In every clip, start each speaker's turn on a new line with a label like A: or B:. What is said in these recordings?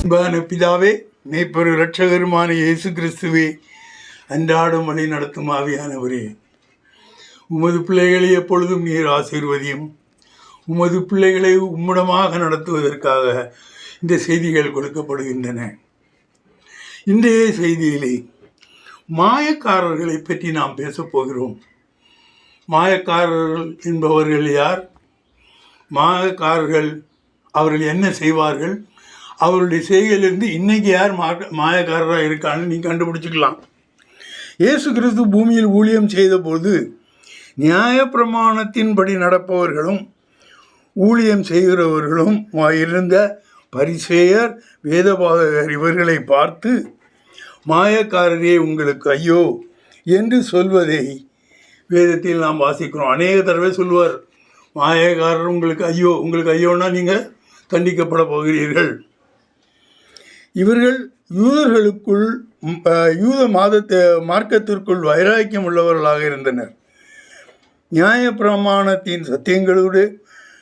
A: அன்பான பிதாவே, மேய்ப்பரு இரட்சகருமான இயேசு கிறிஸ்துவே, அன்றாடம் வழி நடத்தும் ஆவியானவரே, உமது பிள்ளைகளை எப்பொழுதும் நீர் ஆசீர்வதியும். உமது பிள்ளைகளை உம்மிடமாக நடத்துவதற்காக இந்த செய்திகள் கொடுக்கப்படுகின்றன. இன்றைய செய்தியிலே மாயக்காரர்களை பற்றி நாம் பேசப்போகிறோம். மாயக்காரர்கள் என்பவர்கள் யார்? மாயக்காரர்கள் அவர்கள் என்ன செய்வார்கள்? அவருடைய செய்கையிலிருந்து இன்னைக்கு யார் மாயக்காரராக இருக்கான்னு நீ கண்டுபிடிச்சிக்கலாம். இயேசு கிறிஸ்து பூமியில் ஊழியம் செய்தபோது நியாயப்பிரமாணத்தின்படி நடப்பவர்களும் ஊழியம் செய்கிறவர்களும் இருந்த பரிசேயர், வேதபாரகர் இவர்களை பார்த்து, மாயக்காரரே உங்களுக்கு ஐயோ என்று சொல்வதை வேதத்தில் நாம் வாசிக்கிறோம். அநேக தடவை சொல்லுவார், மாயக்காரர் உங்களுக்கு ஐயோ, உங்களுக்கு ஐயோன்னா நீங்கள் தண்டிக்கப்பட போகிறீர்கள். இவர்கள் யூதர்களுக்குள் யூத மார்க்கத்திற்குள் வைராக்கியம் உள்ளவர்களாக இருந்தனர். நியாயப்பிரமாணத்தின்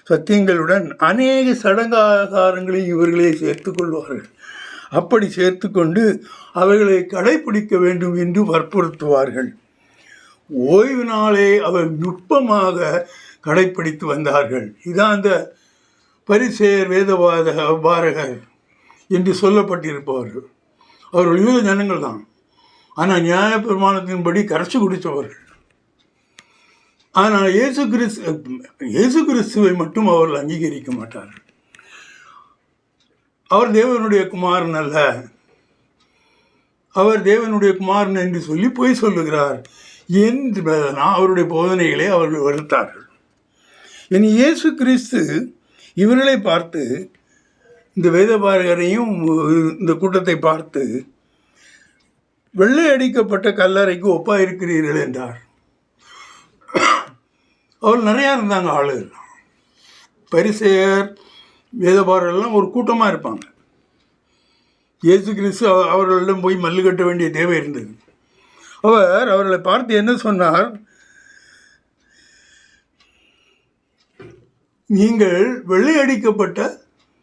A: சத்தியங்களுடன் அநேக சடங்காகாரங்களை இவர்களே சேர்த்து கொள்வார்கள். அப்படி சேர்த்து கொண்டு அவர்களை கடைப்பிடிக்க வேண்டும் என்று வற்புறுத்துவார்கள். ஓய்வு நாளே அவர் நுட்பமாக கடைப்பிடித்து வந்தார்கள். இதான் அந்த பரிசேயர், வேதபாரகர் என்று சொல்லப்பட்டிருப்பவர்கள். அவர்கள் யூத ஜனங்கள் தான், ஆனால் நியாயப்பிரமாணத்தின்படி கரைச்சி குடித்தவர்கள். ஆனால் இயேசு கிறிஸ்துவை மட்டும் அவர்கள் அங்கீகரிக்க மாட்டார்கள். அவர் தேவனுடைய குமாரன் அல்ல, அவர் தேவனுடைய குமாரன் என்று சொல்லி பொய் சொல்லுகிறார் என்று அவருடைய போதனைகளை அவர்கள் வெறுத்தார்கள். இனி இயேசு கிறிஸ்து இவர்களை பார்த்து, இந்த வேதபாரகரையும் இந்த கூட்டத்தை பார்த்து, வெள்ளை அடிக்கப்பட்ட கல்லறைக்கு ஒப்பாக இருக்கிறீர்கள் என்றார். அவர் நிறையா இருந்தாங்க ஆளுகள். பரிசேயர், வேதபாரகர்கள்லாம் ஒரு கூட்டமாக இருப்பாங்க. இயேசு கிறிஸ்து அவர்களிடம் போய் மல்லு கட்ட வேண்டிய தேவை இருந்தது. அவர்களை பார்த்து என்ன சொன்னார்? நீங்கள் வெள்ளை அடிக்கப்பட்ட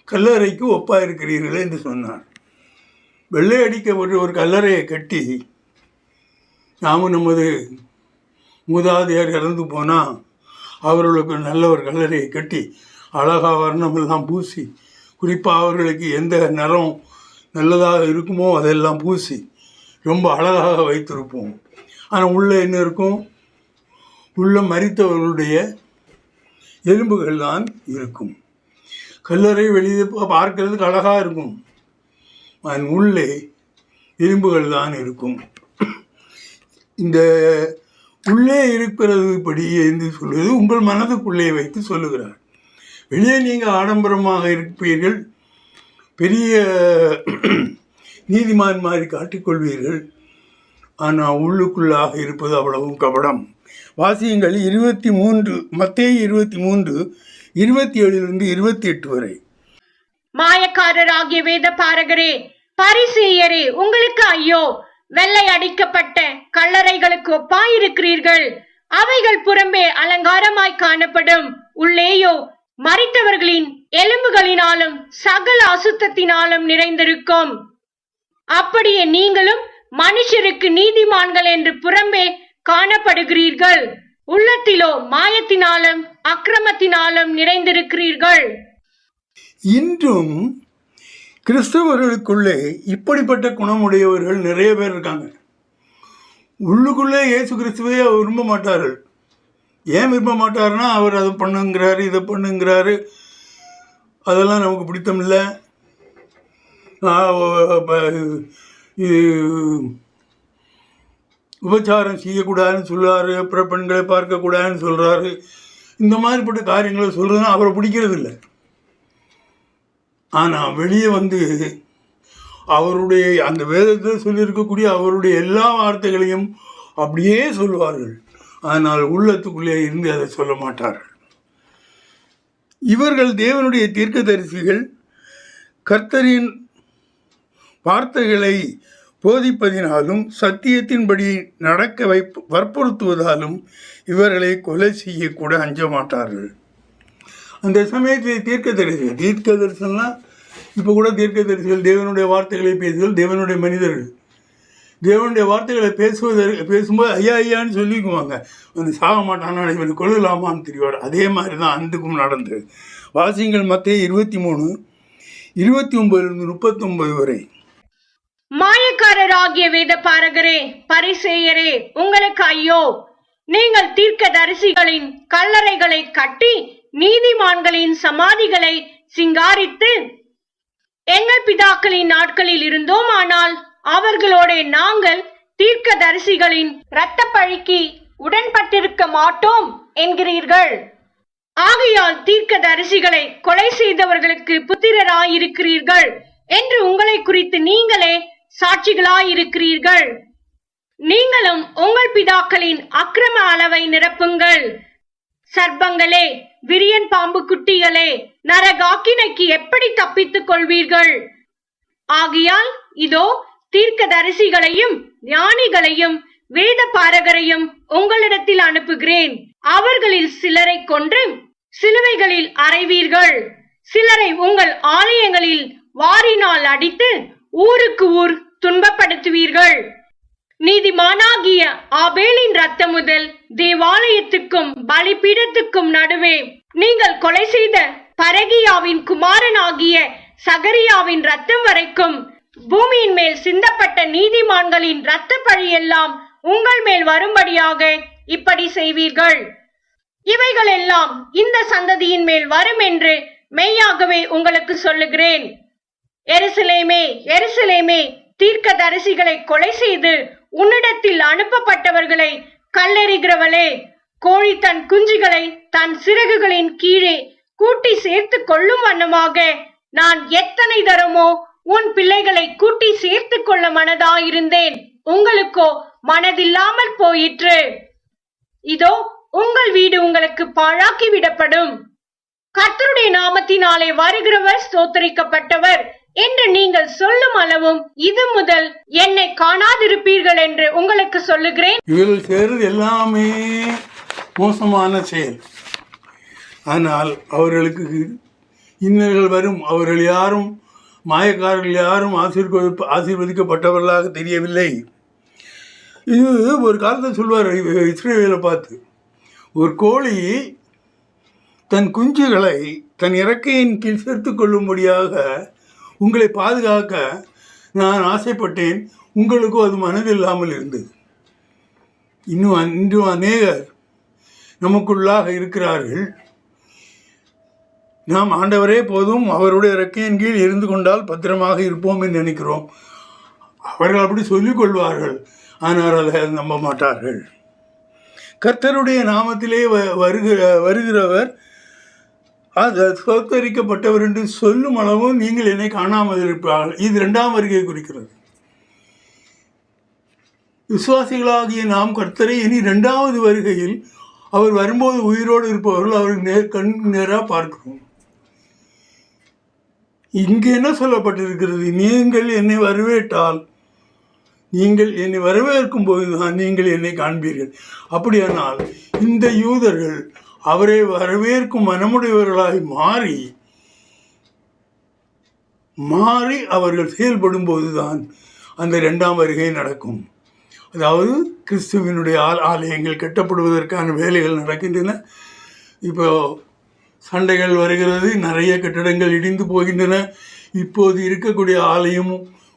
A: கல்லறைக்கு ஒப்பாக இருக்கிறீர்கள் என்று சொன்னார். வெள்ளை அடிக்கப்பட்ட ஒரு கல்லறையை கட்டி, நாமும் நமது மூதாதையர் இறந்து போனால் அவர்களுக்கு நல்ல ஒரு கல்லறையை கட்டி அழகாக வர்ணமெல்லாம் பூசி, குறிப்பாக அவர்களுக்கு எந்த நிறம் நல்லதாக இருக்குமோ அதெல்லாம் பூசி ரொம்ப அழகாக வைத்திருப்போம். ஆனால் உள்ளே என்ன இருக்கும்? உள்ள மரித்தவர்களுடைய எலும்புகள் தான் இருக்கும். கல்லறை வெளியே பார்க்கறதுக்கு அழகாக இருக்கும், அதன் உள்ளே எலும்புகள் தான் இருக்கும். இந்த உள்ளே இருக்கிறது படி என்று சொல்வது உங்கள் மனதுக்குள்ளே வைத்து சொல்லுகிறார். வெளியே நீங்கள் ஆடம்பரமாக இருப்பீர்கள், பெரிய நீதிமான் மாதிரி காட்டிக்கொள்வீர்கள், ஆனால் உள்ளுக்குள்ளாக இருப்பது அவ்வளவும் கபடம். வாசியங்கள் 23, மத்தேயு 23, 27 28 வரை.
B: மாயக்காரராகிய வேத பாரகரே, பரிசேயரே உங்களுக்கு ஐயோ, வெள்ளை அடிக்கப்பட்ட கல்லறைகளுக்கு ஒப்பாயிருக்கிறீர்கள். அவைகள் புறம்பே அலங்காரமாய் காணப்படும், உள்ளேயோ மரித்தவர்களின் எலும்புகளினாலும் சகல அசுத்தத்தினாலும் நிறைந்திருக்கும். அப்படியே நீங்களும் மனுஷருக்கு நீதிமான்கள் என்று புறம்பே காணப்படுகிறீர்கள், உள்ளத்திலோ மாயத்தினாலும் அக்கிரமத்தினாலும் நிறைந்திருக்கிறீர்கள்.
A: இன்றும் கிறிஸ்தவர்களுக்குள்ளே இப்படிப்பட்ட குணமுடையவர்கள் நிறைய பேர் இருக்காங்க. உள்ளுக்குள்ளே இயேசு கிறிஸ்துவே விரும்ப மாட்டார்கள். ஏன் விரும்ப மாட்டார்னா, அவர் அதை பண்ணுங்கிறாரு, இதை பண்ணுங்கிறாரு, அதெல்லாம் நமக்கு பிடித்தமில்லை. இது உபச்சாரம் செய்யக்கூடாதுன்னு சொல்கிறாரு, அப்புறம் பெண்களை பார்க்கக்கூடாதுன்னு சொல்கிறாரு. இந்த மாதிரிப்பட்ட காரியங்களை சொல்கிறதுனா அவரை பிடிக்கிறது இல்லை. ஆனால் வெளியே வந்து அவருடைய அந்த வேதத்தில் சொல்லியிருக்கக்கூடிய அவருடைய எல்லா வார்த்தைகளையும் அப்படியே சொல்லுவார்கள். ஆனால் உள்ளத்துக்குள்ளே இருந்து அதை சொல்ல மாட்டார்கள். இவர்கள் தேவனுடைய தீர்க்கதரிசிகள். கர்த்தரின் வார்த்தைகளை போதிப்பதினாலும் சத்தியத்தின்படி நடக்க வற்புறுத்துவதாலும் இவர்களை கொலை செய்யக்கூட அஞ்ச மாட்டார்கள். அந்த சமயத்தில் தீர்க்க தரிசனம் இப்போ கூட தீர்க்கதரிசிகள் தேவனுடைய வார்த்தைகளை பேசுதல், தேவனுடைய மனிதர்கள் தேவனுடைய வார்த்தைகளை பேசும்போது ஐயா ஐயான்னு சொல்லிக்குவாங்க. வந்து சாக மாட்டானா, இவனை கொள்ளலாமான்னு தெரிவார். அதே மாதிரி தான் அன்றைக்கும் நடந்தது. வாசிங்கள் மத்தேயு 23:29-39 வரை.
B: மாயக்காரராகிய வேத பாரகரே, பரிசேயரே, உங்களுக்கு ஐயோ! நீங்கள் தீர்க்கதரிசிகளின் கல்லறைகளை கட்டி நீதிமான்களின் சமாதிகளை சிங்காரித்து, எங்கள் பிதாக்களின் நாட்களில் இருந்தோம், ஆனால் அவர்களோட நாங்கள் தீர்க்கதரிசிகளின் இரத்த பழிக்கு உடன்பட்டிருக்க மாட்டோம் என்கிறீர்கள். ஆகையால் தீர்க்கதரிசிகளை கொலை செய்தவர்களுக்கு புத்திரராயிருக்கிறீர்கள் என்று உங்களை குறித்து நீங்களே சாட்சிகளாயிருக்கிறீர்கள். நீங்களும் உங்கள் பிதாக்களின் அக்கிரம அளவை நிரப்புங்கள். சர்ப்பங்களே, விரியன் பாம்பு குட்டிகளே, நரகாக்கினைக்கு எப்படி தப்பித்துக் கொள்வீர்கள்? ஆகையால் இதோ தீர்க்கதரிசிகளையும் ஞானிகளையும் வேத பாரகரையும் உங்களிடத்தில் அனுப்புகிறேன். அவர்களில் சிலரை கொன்று சிலுவைகளில் அறைவீர்கள், சிலரை உங்கள் ஆலயங்களில் வாரினால் அடித்து ஊருக்கு ஊர் துன்பப்படுத்துவீர்கள். நீதிமானாகிய ஆபேலின் இரத்தம் முதல் தேவாலயத்துக்கும் பலிபீடத்துக்கும் நடுவே நீங்கள் கொலை செய்த பரகியாவின் குமாரனாகிய சகரியாவின் இரத்தம் வரைக்கும் பூமியின் மேல் சிந்தப்பட்ட நீதிமான்களின் இரத்த பழியெல்லாம் உங்கள் மேல் வரும்படியாக இப்படி செய்வீர்கள். இவைகள் எல்லாம் இந்த சந்ததியின் மேல் வரும் என்று மெய்யாகவே உங்களுக்கு சொல்லுகிறேன். எருசலேமே, எருசலேமே, தீர்க்கதரிசிகளை கொலை செய்து உன்னிடத்தில் அனுப்பப்பட்டவர்களை கல்லெறிகிறவளே, கோழி தன் குஞ்சுகளை தன் சிறகுகளின் கீழே கூட்டி சேர்த்து கொள்ளும் வண்ணமாக நான் எத்தனை தரமோ உன் பிள்ளைகளை கூட்டி சேர்த்து கொள்ள மனதாயிருந்தேன், உங்களுக்கோ மனதில்லாமல் போயிற்று. இதோ உங்கள் வீடு உங்களுக்கு பாழாக்கி விடப்படும். கர்த்தருடைய நாமத்தினாலே வருகிறவர் ஸ்தோத்திரிக்கப்பட்டவர் என்று நீங்கள் சொல்லும் அளவும் இது முதல் என்னை காணாதிருப்பீர்கள் என்று உங்களுக்கு சொல்லுகிறேன்.
A: இவர்கள் செய்வது எல்லாமே மோசமான செயல். ஆனால் அவர்களுக்கு இன்னல்கள் வரும். அவர்கள் யாரும் மாயக்காரர்கள் யாரும் ஆசீர்வதிக்கப்பட்டவர்களாக தெரியவில்லை. இது ஒரு காலத்தை சொல்வார் இஸ்ரவேலை பார்த்து, ஒரு கோழி தன் குஞ்சுகளை தன் இறக்கையின் கீழ் சேர்த்து கொள்ளும்படியாக உங்களை பாதுகாக்க நான் ஆசைப்பட்டேன், உங்களுக்கும் அது மனதில்லாமல் இருந்தது. இன்றும் அநேகர் நமக்குள்ளாக இருக்கிறார்கள். நாம் ஆண்டவரே போதும், அவருடைய இறக்கையின் கீழ் இருந்து கொண்டால் பத்திரமாக இருப்போம் என்று நினைக்கிறோம். அவர்கள் அப்படி சொல்லிக் கொள்வார்கள், ஆனால் அதை நம்ப மாட்டார்கள். கர்த்தருடைய நாமத்திலே வருகிறவர் அது சோத்தரிக்கப்பட்டவர் என்று சொல்லும் அளவும் நீங்கள் என்னை காணாமல் இருப்பார்கள். இது 2ஆம் வருகையை குறிக்கிறது. விசுவாசிகளாகிய நாம் கர்த்தரை இனி 2வது வருகையில் அவர் வரும்போது உயிரோடு இருப்பவர்கள் அவருக்கு நேராக பார்க்கிறோம். இங்கு என்ன சொல்லப்பட்டிருக்கிறது? நீங்கள் என்னை வரவேற்றால், நீங்கள் என்னை வரவேற்கும் போதுதான் நீங்கள் என்னை காண்பீர்கள். அப்படியானால் இந்த யூதர்கள் அவரை வரவேற்கும் மனமுடையவர்களாய் மாறி அவர்கள் செயல்படும் போதுதான் அந்த 2ஆம் வருகை நடக்கும். அதாவது கிறிஸ்துவனுடைய ஆலயங்கள் கட்டப்படுவதற்கான வேலைகள் நடக்கின்றன. இப்போ சண்டைகள் வருகிறது, நிறைய கட்டிடங்கள் இடிந்து போகின்றன. இப்போது இருக்கக்கூடிய ஆலயம்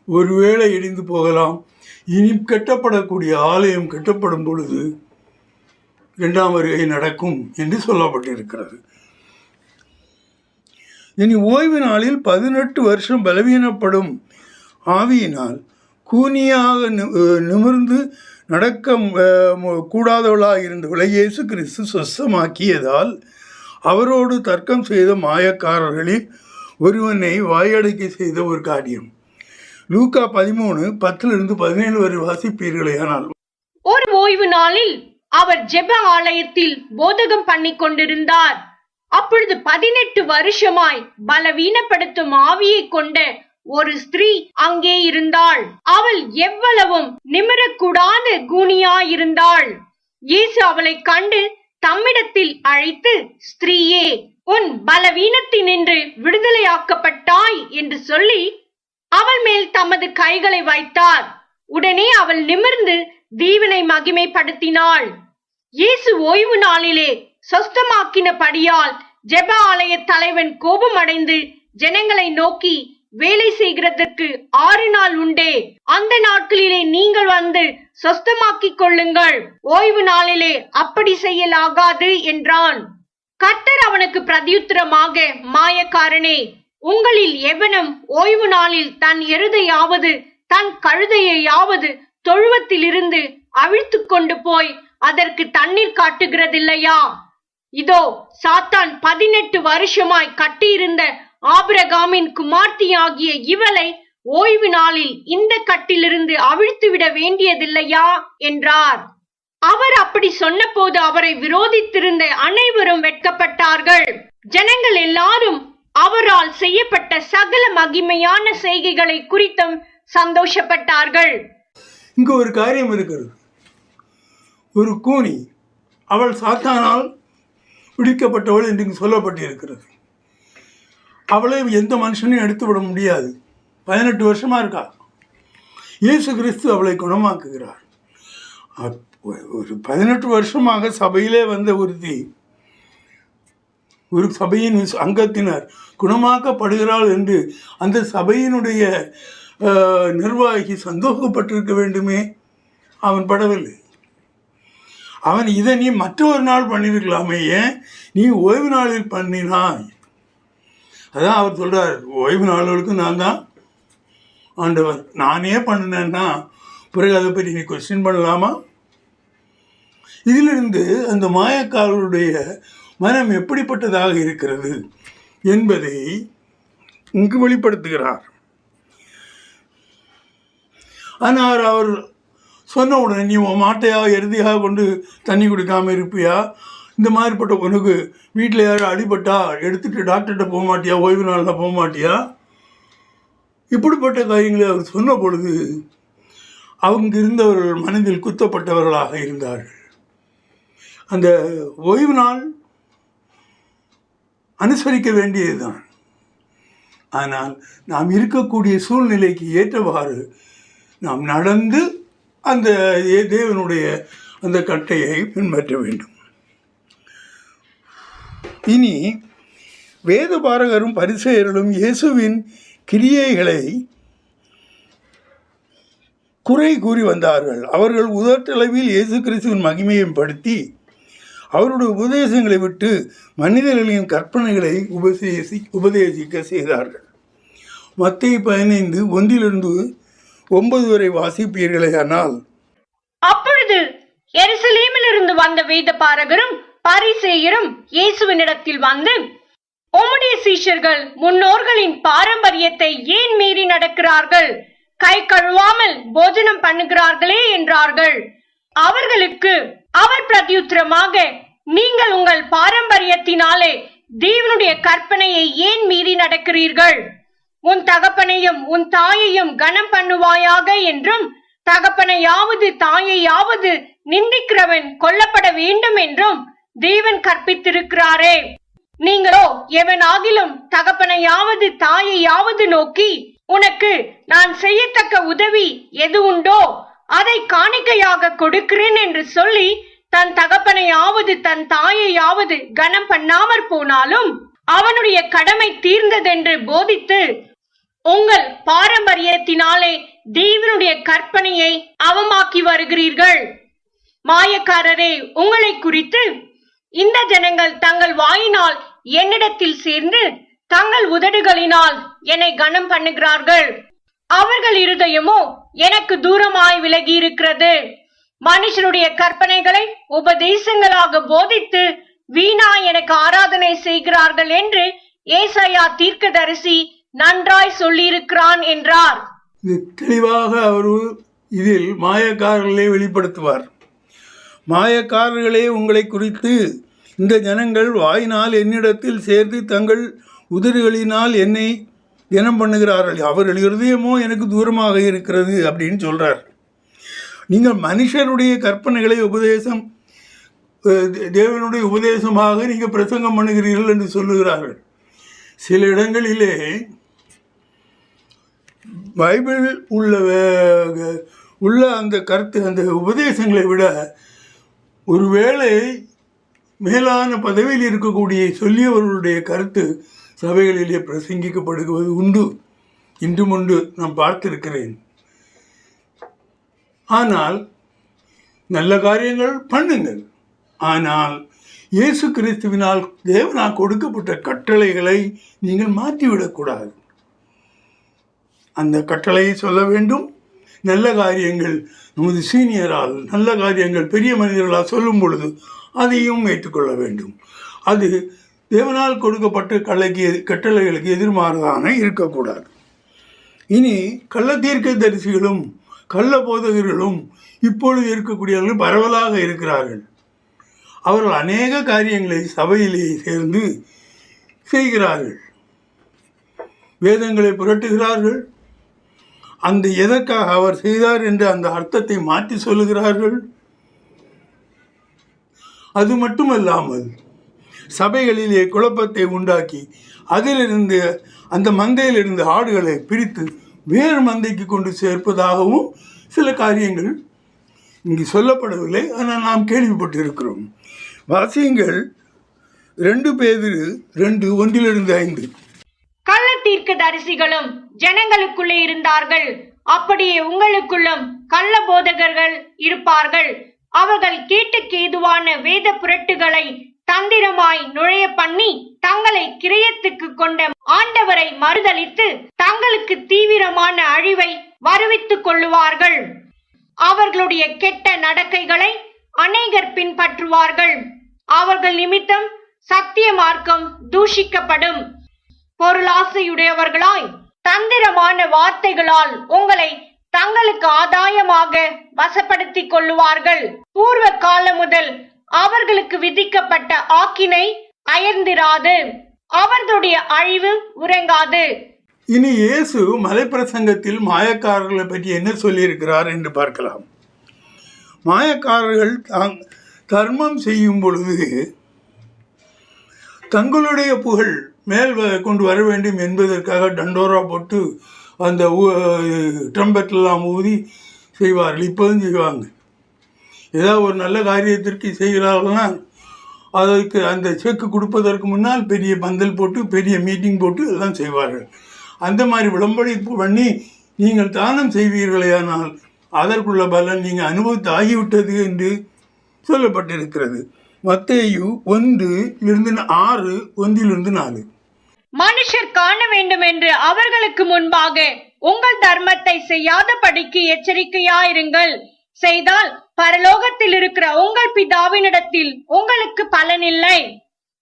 A: ஒருவேளை இடிந்து போகலாம். இனி கட்டப்படக்கூடிய ஆலயம் கட்டப்படும் பொழுது 2ஆம் வருகை நடக்கும் என்று சொல்லப்பட்டிருக்கிறது. இனி ஓய்வு நாளில் 18 வருஷம் பலவீனப்படும் ஆவியினால் கூனியாக நிமிர்ந்து நடக்க கூடாதவளாக இருந்தவளை இயேசு கிறிஸ்து சொஸ்தமாக்கியதால் அவரோடு தர்க்கம் செய்த மாயக்காரர்களில் ஒருவனை வாயடைக்க செய்த ஒரு காரியம். லூக்கா 13:10-17 வரை வாசிப்பீர்களே. ஆனால்
B: ஒரு ஓய்வு நாளில் அவர் ஜெப ஆலயத்தில் போதகம் பண்ணி கொண்டிருந்தார். அப்பொழுது 18 வருஷமாய் பலவீனப்படுத்தும் ஆவியை கொண்ட ஒரு ஸ்திரீ அங்கே இருந்தாள். அவள் எவ்வளவும் நிமிரக்கூடாத கூனியாயிருந்தாள். இயேசு அவளை கண்டு தம்மிடத்தில் அழைத்து, ஸ்திரீயே, உன் பலவீனத்தினின்று விடுதலையாக்கப்பட்டாய் என்று சொல்லி அவள் மேல் தமது கைகளை வைத்தார். உடனே அவள் நிமிர்ந்து தேவனை மகிமைப்படுத்தினாள். இயேசு ஓய்வு நாளிலே சொஸ்தமாக்கினபடியால் ஜெப ஆலய தலைவன் கோபமடைந்து ஜனங்களை நோக்கி, வேலை செய்கிறதற்கு 6 நாள் உண்டே, அந்த நாட்களிலே நீங்கள் வந்து சொஸ்தமாக்கிக் கொள்ளுங்கள், ஓய்வு நாளிலே அப்படி செய்யலாகாது என்றான். கர்த்தர் அவனுக்கு பிரதியுத்தரமாக, மாயக்காரனே, உங்களில் எவனும் ஓய்வு நாளில் தன் எருதையாவது தன் கழுதையாவது தொழுவத்திலிருந்து அவிழ்த்து கொண்டு போய் அதற்கு தண்ணீர் காட்டுகிறதில்லையா? இதோ சாத்தான் 18 வருஷமாய் கட்டியிருந்த ஆபிரகாமின் குமார்த்தியாகிய இவளை ஓய்வு நாளில் இந்த கட்டிலிருந்து அவிழ்த்து விட வேண்டியதில்லையா என்றார். அவர் அப்படி சொன்னபோது அவரை விரோதித்திருந்த அனைவரும் வெட்கப்பட்டார்கள். ஜனங்கள் எல்லாரும் அவரால் செய்யப்பட்ட சகல மகிமையான செய்கைகளை குறித்தும் சந்தோஷப்பட்டார்கள்.
A: இங்கு ஒரு காரியம் இருக்கிறது. ஒரு கூனி, அவள் சாத்தானால் பிடிக்கப்பட்டவள் என்று சொல்லப்பட்டிருக்கிறது. அவளை எந்த மனுஷனையும் எடுத்து விட முடியாது. 18 வருஷமா இருக்கா. இயேசு கிறிஸ்து அவளை குணமாக்குகிறார். ஒரு 18 வருஷமாக சபையிலே வந்த ஒரு சபையின் அங்கத்தினர் குணமாக்கப்படுகிறாள் என்று அந்த சபையினுடைய நிர்வாகி சந்தோஷப்பட்டிருக்க வேண்டுமே. அவன் படவில்லை. அவன் இதை நீ மற்றொரு நாள் பண்ணியிருக்கலாமே, ஏன் நீ ஓய்வு நாளில் பண்ணினாய்? அதான் அவர் சொல்கிறார், ஓய்வு நாளுக்கு நான் தான் ஆண்டவர், நானே பண்ணினேன்னா பிறகு அதை பற்றி நீ கொஸ்டின் பண்ணலாமா? இதிலிருந்து அந்த மாயக்காரருடைய மனம் எப்படிப்பட்டதாக இருக்கிறது என்பதை இங்கு வெளிப்படுத்துகிறார். ஆனால் அவர் சொன்ன உடனே, நீ மாட்டையாக எருதியாக கொண்டு தண்ணி குடிக்காமல் இருப்பியா? இந்த மாதிரிப்பட்ட உனக்கு வீட்டில் யாரும் அடிபட்டா எடுத்துகிட்டு டாக்டர்கிட்ட போக மாட்டியா? ஓய்வு நாளில் போக மாட்டியா? இப்படிப்பட்ட காரியங்களை அவர் சொன்ன பொழுது அவங்க இருந்தவர்கள் மனதில் குத்தப்பட்டவர்களாக இருந்தார்கள். அந்த ஓய்வு நாள் அனுசரிக்க வேண்டியதுதான். ஆனால் நாம் இருக்கக்கூடிய சூழ்நிலைக்கு ஏற்றவாறு நாம் நடந்து அந்த தேவனுடைய அந்த கட்டையை பின்பற்ற வேண்டும். இனி வேதபாரகரும் பரிசேயர்களும் இயேசுவின் கிரியைகளை குறை கூறி வந்தார்கள். அவர்கள் உதட்டளவில் இயேசு கிறிஸ்துவின் மகிமையை படுத்தி அவருடைய உபதேசங்களை விட்டு மனிதர்களின் கற்பனைகளை உபதேசிக்க செய்தார்கள். மத்தேயு 15:1-9 வரை வாசிப்பீர்களே. ஆனால்
B: அப்பொழுது எருசலேமிலிருந்து வந்த வேதபாரகரும் பரிசேயரும் இயேசுவினிடத்தில் வந்து, உம்முடைய சீஷர்கள் முன்னோர்களின் பாரம்பரியத்தை ஏன் மீறி நடக்கிறார்கள்? கை கழுவாமல் போஜனம் பண்ணுகிறார்களே என்றார்கள். அவர்களுக்கு அவர் பிரதியுத்தரமாக, நீங்கள் உங்கள் பாரம்பரியத்தினாலே தேவனுடைய கற்பனையை ஏன் மீறி நடக்கிறீர்கள்? உன் தகப்பனையும் உன் தாயையும் கனம் பண்ணுவாயாக என்றும், தகப்பனையாவது தாயையாவது நிந்திக்கிறவன் கொல்லப்பட வேண்டும் என்றும் தேவன் கற்பித்திருக்கிறாரே. நீங்களோ எவனாகிலும் தகப்பனையாவது தாயையாவது நோக்கி, உனக்கு நான் செய்யத்தக்க உதவி எது உண்டோ அதை காணிக்கையாக கொடுக்கிறேன் என்று சொல்லி தன் தகப்பனையாவது தன் தாயையாவது கனம் பண்ணாமற் போனாலும் அவனுடைய கடமை தீர்ந்ததென்று போதித்து உங்கள் பாரம்பரியத்தினாலே தேவனுடைய கற்பனையை அவமாக்கி வருகிறீர்கள். மாயக்காரரே, உங்களை குறித்து இந்த ஜனங்கள் தங்கள் வாயினால் என்னிடத்தில் சேர்ந்து தங்கள் உதடுகளினால் என்னை கனம் பண்ணுகிறார்கள். அவர்கள் இருதயமோ எனக்கு தூரமாய் விலகி இருக்கிறது. மனுஷனுடைய கற்பனைகளை உபதேசங்களாக போதித்து வீணா எனக்கு ஆராதனை செய்கிறார்கள் என்று ஏசாயா தீர்க்கதரிசி நன்றாய் சொல்லியிருக்கிறான் என்றார்.
A: தெளிவாக அவர் இதில் மாயக்காரர்களே வெளிப்படுத்துவார். மாயக்காரர்களே, உங்களை குறித்து இந்த ஜனங்கள் வாயினால் என்னிடத்தில் சேர்ந்து தங்கள் உதடுகளினால் என்னை கனம் பண்ணுகிறார்கள். அவர்கள் இருதயமோ எனக்கு தூரமாக இருக்கிறது அப்படின்னு சொல்கிறார். நீங்கள் மனுஷருடைய கற்பனைகளை உபதேசம் தேவனுடைய உபதேசமாக நீங்கள் பிரசங்கம் பண்ணுகிறீர்கள் என்று சொல்லுகிறார்கள். சில இடங்களிலே பைபிள் உள்ள அந்த கருத்து, அந்த உபதேசங்களை விட ஒருவேளை மேலான பதவியில் இருக்கக்கூடிய சொல்லியவர்களுடைய கருத்து சபைகளிலே பிரசங்கிக்கப்படுவது உண்டு, இன்றும் உண்டு, நான் பார்த்திருக்கிறேன். ஆனால் நல்ல காரியங்கள் பண்ணுங்கள். ஆனால் இயேசு கிறிஸ்துவினால் தேவனால் கொடுக்கப்பட்ட கட்டளைகளை நீங்கள் மாற்றிவிடக்கூடாது. அந்த கட்டளையை சொல்ல வேண்டும். நல்ல காரியங்கள் நமது சீனியரால், நல்ல காரியங்கள் பெரிய மனிதர்களால் சொல்லும் பொழுது அதையும் ஏற்றுக்கொள்ள வேண்டும். அது தேவனால் கொடுக்கப்பட்ட கட்டளைகளுக்கு எதிர்மாறான இருக்கக்கூடாது. இனி கள்ள தீர்க்கதரிசிகளும் கள்ள போதகர்களும் இப்பொழுது இருக்கக்கூடியவர்கள் பரவலாக இருக்கிறார்கள். அவர்கள் அநேக காரியங்களை சபையிலே சேர்ந்து செய்கிறார்கள். வேதங்களை புரட்டுகிறார்கள். அந்த எதற்காக அவர் செய்தார் என்று அந்த அர்த்தத்தை மாற்றி சொல்லுகிறார்கள். அது மட்டுமல்லாமல் சபைகளிலே குழப்பத்தை உண்டாக்கி அதிலிருந்து அந்த மந்தையிலிருந்து ஆடுகளை பிரித்து வேறு மந்தைக்கு கொண்டு சேர்ப்பதாகவும் சில காரியங்கள் இங்கு சொல்லப்படவில்லை, ஆனால் நாம் கேள்விப்பட்டிருக்கிறோம். வாசியுங்கள் 2 பேதுரு 2:1-5.
B: கள்ள தீர்க்கதரிசிகளும் ஜனங்களுக்குள்ளே இருந்தார்கள், அப்படியே உங்களுக்குள்ளும் கள்ள போதகர்கள் இருப்பார்கள். அவர்கள் கேட்டுக்கு ஏதுவான வேத புரட்டுகளை தந்திரமாய் நுழைய பண்ணி தங்களை கிரயத்துக்கு கொண்ட ஆண்டவரை மறுதலித்து தங்களுக்கு தீவிரமான அழிவை வருவித்துக் கொள்ளுவார்கள். அவர்களுடைய கெட்ட நடக்கைகளை அநேகர் பின்பற்றுவார்கள். அவர்கள் நிமித்தம் சத்திய மார்க்கம் தூஷிக்கப்படும். பொருளாசையுடையவர்களாய் தந்திரமான வார்த்தைகளால் உங்களை தங்களுக்கு ஆதாயமாக வசப்படுத்திக் கொள்ளுவார்கள். பூர்வ காலம் முதல் அவர்களுக்கு விதிக்கப்பட்ட ஆக்கினை அயர்ந்திராது, அவர்களுடைய அழிவு உறங்காது.
A: இனி இயேசு மலைப்பிரசங்கத்தில் மாயக்காரர்களை பற்றி என்ன சொல்லியிருக்கிறார் என்று பார்க்கலாம். மாயக்காரர்கள் தர்மம் செய்யும் பொழுது தங்களுடைய புகழ் மேல் கொண்டு வர வேண்டும் என்பதற்காக டண்டோரா போட்டு அந்த ட்ரம்பெட்லாம் ஊதி செய்வார்கள். இப்போதும் செய்வாங்க. ஏதாவது ஒரு நல்ல காரியத்திற்கு செய்கிறார்கள்னா அதற்கு அந்த செக்கு கொடுப்பதற்கு முன்னால் பெரிய பந்தல் போட்டு பெரிய மீட்டிங் போட்டு எல்லாம் செய்வார்கள். அந்த மாதிரி விளம்பரம் பண்ணி நீங்கள் தானம் செய்வீர்களேயானால் அதற்குள்ள பலன் நீங்கள் அனுபவித்து ஆகிவிட்டது என்று சொல்லப்பட்டிருக்கிறது. மத்தேயு 1:6, 1-4.
B: மனுஷர் காண வேண்டும் என்று அவர்களுக்கு முன்பாக உங்கள் தர்மத்தை செய்யாதபடிக்கு எச்சரிக்கையாயிருங்கள். செய்தால் பரலோகத்தில் இருக்கிற உங்கள் பிதாவினிடத்தில் உங்களுக்கு பலனில்லை.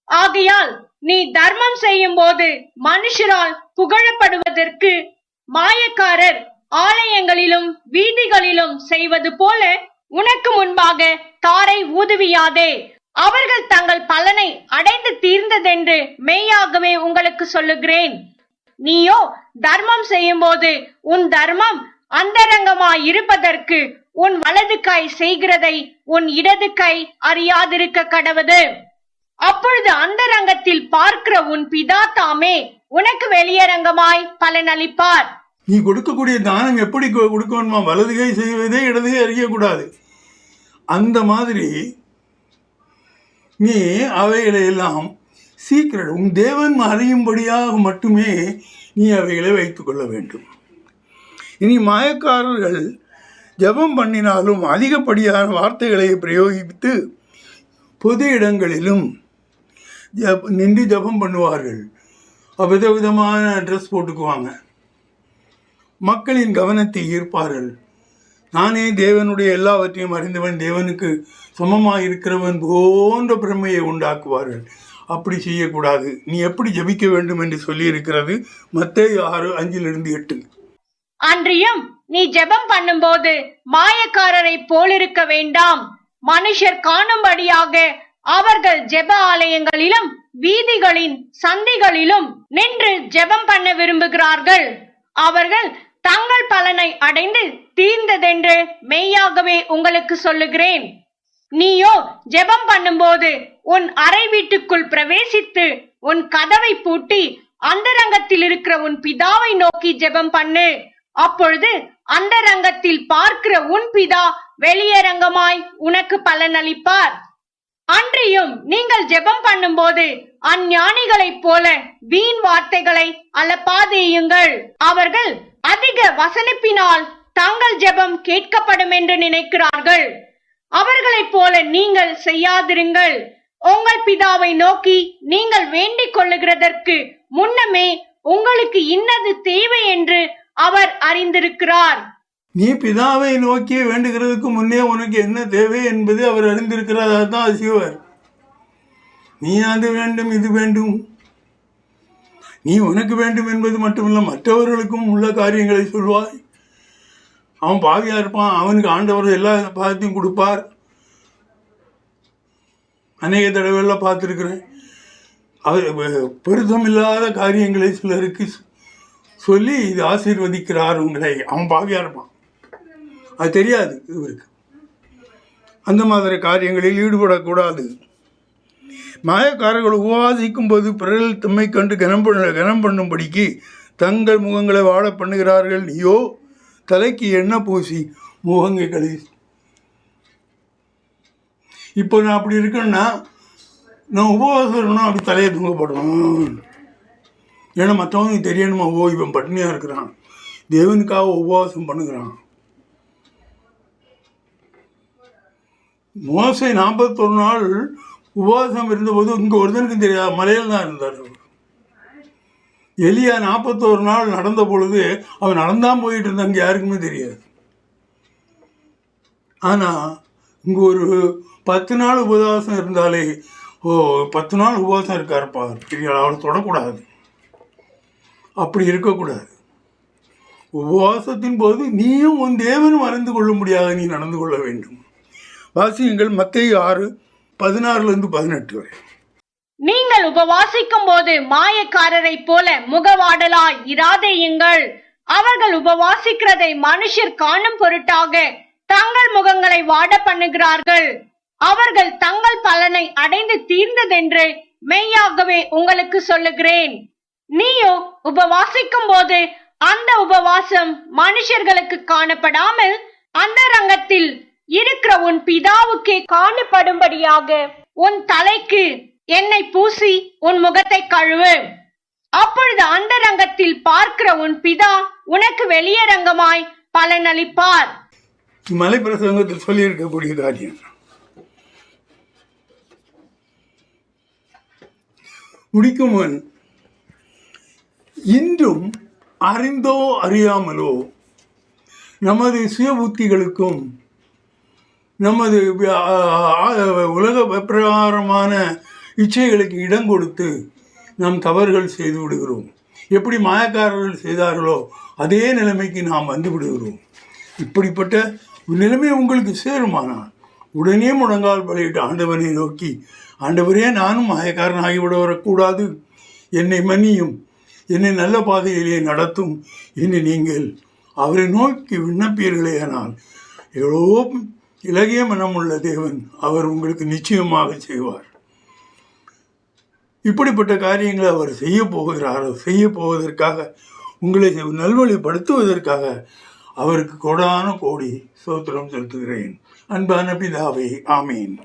B: ஆகையால் நீ தர்மம் செய்யும் போது மனுஷரால் புகழப்படுவதற்கு மாயக்காரர் ஆலயங்களிலும் வீதிகளிலும் செய்வது போல உனக்கு முன்பாக தாரை ஊதுவியாதே. அவர்கள் தங்கள் பலனை அடைந்து தீர்ந்ததென்று மெய்யாகவே உங்களுக்கு சொல்லுகிறேன். நீயோ தர்மம் செய்யும் போது உன் தர்மம் அந்தரங்கமாய் இருப்பதற்கு உன் வலது கை செய்கிறதை உன் இடது கை அறியாதிருக்க கடவது. அப்பொழுது அந்தரங்கத்தில் பார்க்கிற உன் பிதா தாமே உனக்கு வெளியரங்கமாய் பலனளிப்பார்.
A: நீ கொடுக்கக்கூடிய தானம் எப்படி கொடுக்கணுமா? வலது கை செய்வதே இடது கை அறியக்கூடாது. அந்த மாதிரி நீ அவைகளை எல்லாம் சீக்கிரம் உன் தேவன் அறியும்படியாக மட்டுமே நீ அவைகளை வைத்து கொள்ள வேண்டும். இனி மாயக்காரர்கள் ஜபம் பண்ணினாலும் அதிகப்படியான வார்த்தைகளை பிரயோகித்து பொது இடங்களிலும் நின்று ஜபம் பண்ணுவார்கள். விதவிதமான ட்ரெஸ் போட்டுக்குவாங்க. மக்களின் கவனத்தை ஈர்ப்பார்கள். நானே தேவனுடைய எல்லாவற்றையும் அறிந்தவன், தேவனுக்கு சமமாக இருக்கிறவன் போன்ற பிரமையை உண்டாக்குவார்கள். அப்படி செய்யக்கூடாது. நீ எப்படி ஜபிக்க வேண்டும் என்று சொல்லி இருக்கிறது மத்தேயு 6:5-8.
B: அன்றியும் நீ ஜெபம் பண்ணும்போது மாயக்காரரை போலிருக்க வேண்டாம். மனுஷர் காணும்படியாக அவர்கள் ஜெப ஆலயங்களிலும் வீதிகளின் சந்திகளிலும் நின்று ஜெபம் பண்ண விரும்புகிறார்கள். அவர்கள் தங்கள் பலனை அடைந்து தீர்ந்ததென்று மெய்யாகவே உங்களுக்கு சொல்லுகிறேன். நீயோ ஜெபம் பண்ணும்போது உன் அறை வீட்டுக்குள் பிரவேசித்து உன் கதவை பூட்டி அந்தரங்கத்தில் இருக்கிற உன் பிதாவை நோக்கி ஜெபம் பண்ணு. அப்பொழுது அந்தரங்கத்தில் பார்க்கிற உன் பிதா வெளியரங்கமாய் உனக்கு பலனளிப்பார். அன்றியும் நீங்கள் ஜெபம் பண்ணும்போது அஞ்ஞானிகளைப் போல வீண் வார்த்தைகளை அலப்பாதேயுங்கள். அவர்கள் அதிக வசனிப்பினால் தங்கள் ஜெபம் கேட்கப்படும் என்று நினைக்கிறார்கள். அவர்களைப் போல நீங்கள் செய்யாதிருங்கள். உங்கள் பிதாவை நோக்கி நீங்கள் வேண்டிக் கொள்ளுகிறதற்கு முன்னமே உங்களுக்கு இன்னது தேவை என்று அவர் அறிந்திருக்கிறார்.
A: நீ பிதாவை நோக்கி வேண்டுகிறதுக்கு முன்னே உனக்கு என்ன தேவை என்பது அவர் அறிந்திருக்கிறார். அதுதான் அதிசயவர். நீ அது வேண்டும் இது வேண்டும், நீ உனக்கு வேண்டும் என்பது மட்டுமில்லை, மற்றவர்களுக்கும் உள்ள காரியங்களை சொல்வாய். அவன் பாவியா இருப்பான், அவனுக்கு ஆண்டவர் எல்லா பாவத்தையும் கொடுப்பார். அநேக தடவைலாம் பார்த்துருக்கிறேன். அவர் பொருத்தமில்லாத காரியங்களை சிலருக்கு சொல்லி இது ஆசீர்வதிக்கிறார் உங்களை. அவன் பாவியா இருப்பான், அது தெரியாது இவருக்கு. அந்த மாதிரி காரியங்களில் ஈடுபடக்கூடாது. மாயக்காரர்கள் உபவாசிக்கும் போது பிறர்கள் தம்மை கண்டு கனம் பண்ணும்படிக்கு தங்கள் முகங்களை வாழ பண்ணுகிறார்கள். நீயோ தலைக்கு எண்ணெய் பூசி முகங்களை. இப்போ நான் அப்படி இருக்கேன்னா, நான் உபவாசம் இருக்கணும், அப்படி தலையை தூங்கப்படணும். ஏன்னா மற்றவங்க தெரியணுமா, ஓ இவன் பட்னியாக இருக்கிறான், தேவனுக்காக உபவாசம் பண்ணுகிறான். மோசே 41 நாள் உபவாசம் இருந்தபோது இங்கே ஒருத்தனுக்கும் தெரியாது, மலையில் தான் இருந்தார். எலியா 41 நாள் நடந்த பொழுது அவன் நடந்தான் போயிட்டு இருந்தான், அங்கே யாருக்குமே தெரியாது. ஆனால் இங்கே ஒரு 10 நாள் உபவாசம் இருந்தாலே, ஓ 10 நாள் உபவாசம் இருக்காருப்பா, பெரிய அவளை தொடக்கூடாது, அப்படி இருக்கக்கூடாது. உபவாசத்தின் போது நீயும் உன் தேவனும் அறிந்து கொள்ள முடியாத நீ நடந்து கொள்ள வேண்டும். வாசியுங்கள் மத்தேயு 6:16-18 வரை.
B: நீங்கள் உபவாசிக்கும் போது மாயக்காரரை போல முகவாடலாய் இராதேயுங்கள். அவர்கள் உபவாசிக்கிறதை மனுஷர் காணும் பொருட்டாக தங்கள் முகங்களை வாட பண்ணுகிறார்கள். அவர்கள் தங்கள் பலனை அடைந்து தீர்ந்ததென்று மெய்யாகவே உங்களுக்கு சொல்லுகிறேன். நீயோ உபவாசிக்கும் போது அந்த உபவாசம் மனுஷர்களுக்கு காணப்படாமல் அந்த ரங்கத்தில் இருக்கிற உன் பிதாவுக்கே காணப்படும்படியாக உன் தலைக்கு எண்ணெய் பூசி உன் முகத்தை கழுவு. அப்பொழுது அந்த ரங்கத்தில் பார்க்கிற உன் பிதா உனக்கு வெளியரங்கமாய் பலனளிப்பார்.
A: மலை பிரசங்கத்தில் சொல்லி இருக்கக்கூடிய காரியம். முடிக்கும் முன், இன்றும் அறிந்தோ அறியாமலோ நமது சுய புத்திகளுக்கும் நமது உலக பிரகாரமான இச்சைகளுக்கு இடம் கொடுத்து நாம் தவறுகள் செய்து விடுகிறோம். எப்படி மாயக்காரர்கள் செய்தார்களோ அதே நிலைமைக்கு நாம் வந்து விடுகிறோம். இப்படிப்பட்ட நிலைமை உங்களுக்கு சேருமானால் உடனே முழங்கால் பலியிட்டு ஆண்டவனை நோக்கி, ஆண்டவரே நானும் மாயக்காரன் ஆகிவிட வரக்கூடாது, என்னை மன்னியும், என்னை நல்ல பாதையிலே நடத்தும் என்று நீங்கள் அவரை நோக்கி விண்ணப்பீர்களேயானால் எவ்வளோ இலகிய மனமுள்ள தேவன் அவர் உங்களுக்கு நிச்சயமாக செய்வார். இப்படிப்பட்ட காரியங்களை அவர் செய்ய போவதற்காக உங்களை நல்வழிப்படுத்துவதற்காக அவருக்கு கோடான கோடி ஸ்தோத்திரம் செலுத்துகிறேன். அன்பான பிதாவே, ஆமீன்.